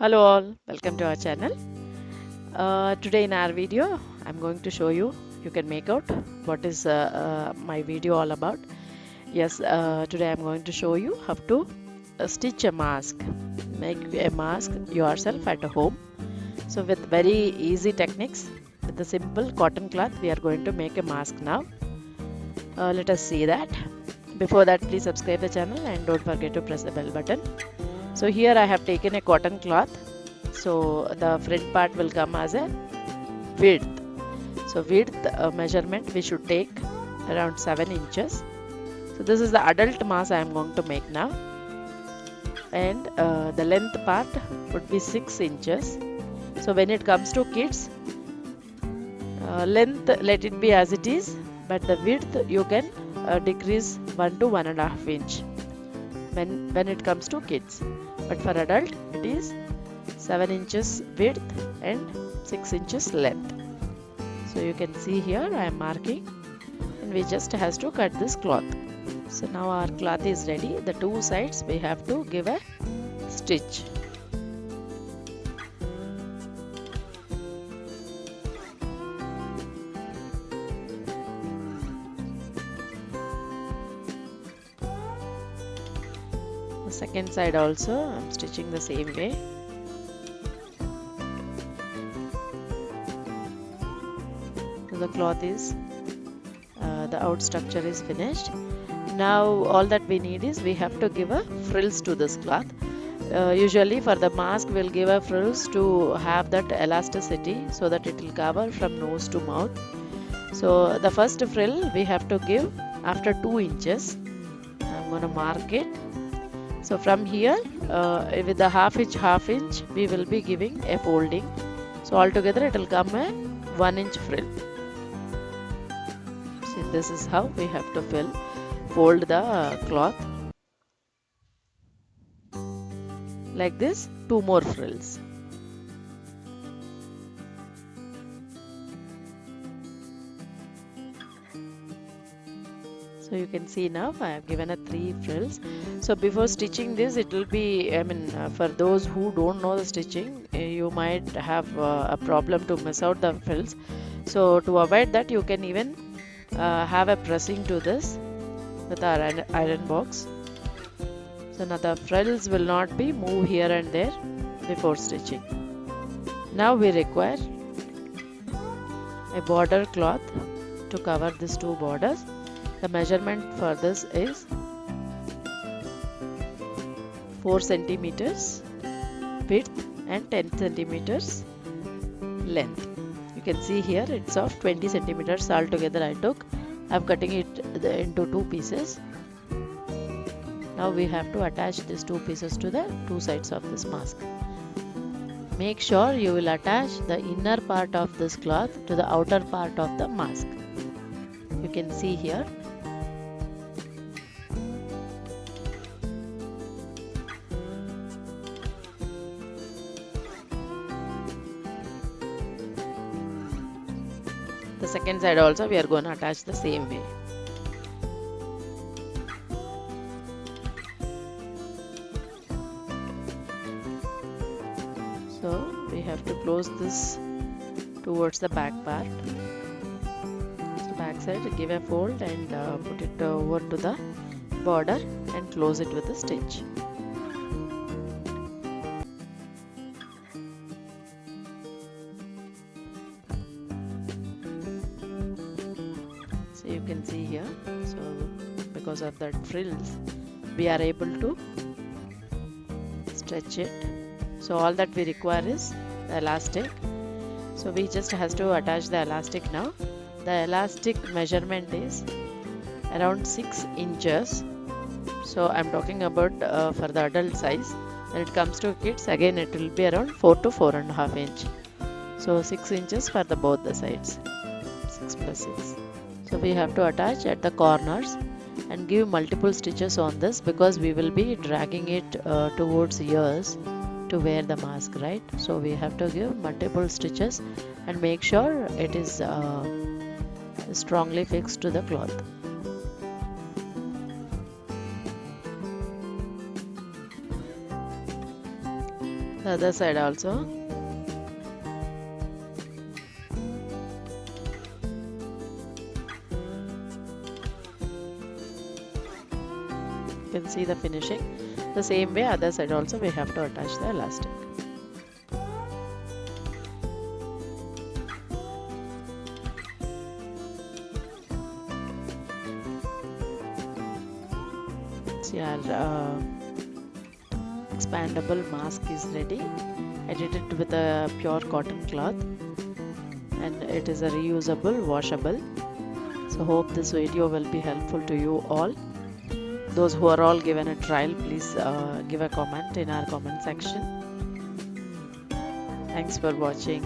Hello all, welcome to our channel. Today in our video, I'm going to show you, you can make out what is my video all about. Yes, today I'm going to show you how to stitch a mask. Make a mask yourself at home. So with very easy techniques, with the simple cotton cloth, we are going to make a mask now. Let us see that. Before that, please subscribe the channel and don't forget to press the bell button. So here I have taken a cotton cloth. So the front part will come as a width. So width measurement we should take around 7 inches. So this is the adult mask I am going to make now. And the length part would be 6 inches. So when it comes to kids, length let it be as it is, but the width you can decrease 1 to 1.5 inch when it comes to kids. But for adult it is 7 inches width and 6 inches length. So you can see here I am marking, and we just has to cut this cloth. So now our cloth is ready. The two sides we have to give a stitch. The second side also I am stitching the same way. The cloth is the out structure is finished. Now all that we need is we have to give a frills to this cloth. Usually for the mask we'll give a frills to have that elasticity so that it will cover from nose to mouth. So the first frill we have to give after 2 inches. I'm going to mark it. So from here with the half inch we will be giving a folding. So altogether it will come a 1 inch frill. See, this is how we have to fold the cloth. Like this, 2 more frills. So you can see now I have given a 3 frills. So before stitching this, it will be, for those who don't know the stitching, you might have a problem to miss out the frills. So to avoid that, you can even have a pressing to this with our iron box. So now the frills will not be moved here and there before stitching. Now we require a border cloth to cover these 2 borders. The measurement for this is 4 centimeters width and 10 centimeters length. You can see here it's of 20 centimeters altogether I took. I'm cutting it into 2 pieces. Now we have to attach these 2 pieces to the 2 sides of this mask. Make sure you will attach the inner part of this cloth to the outer part of the mask. You can see here. The second side also we are going to attach the same way. So we have to close this towards the back part. So back side give a fold and put it over to the border and close it with a stitch. So you can see here, so because of that frills we are able to stretch it. So all that we require is the elastic. So we just has to attach the elastic now. The elastic measurement is around 6 inches. So I'm talking about for the adult size. When it comes to kids, again it will be around 4 to 4.5 inch. So 6 inches for the both the sides. 6 plus 6. So we have to attach at the corners and give multiple stitches on this because we will be dragging it towards ears to wear the mask, right? So we have to give multiple stitches and make sure it is strongly fixed to the cloth. The other side also. You can see the finishing. The same way other side also we have to attach the elastic. See, our expandable mask is ready. I did it with a pure cotton cloth, and it is a reusable, washable. So hope this video will be helpful to you all. Those who are all given a trial, please give a comment in our comment section. Thanks for watching.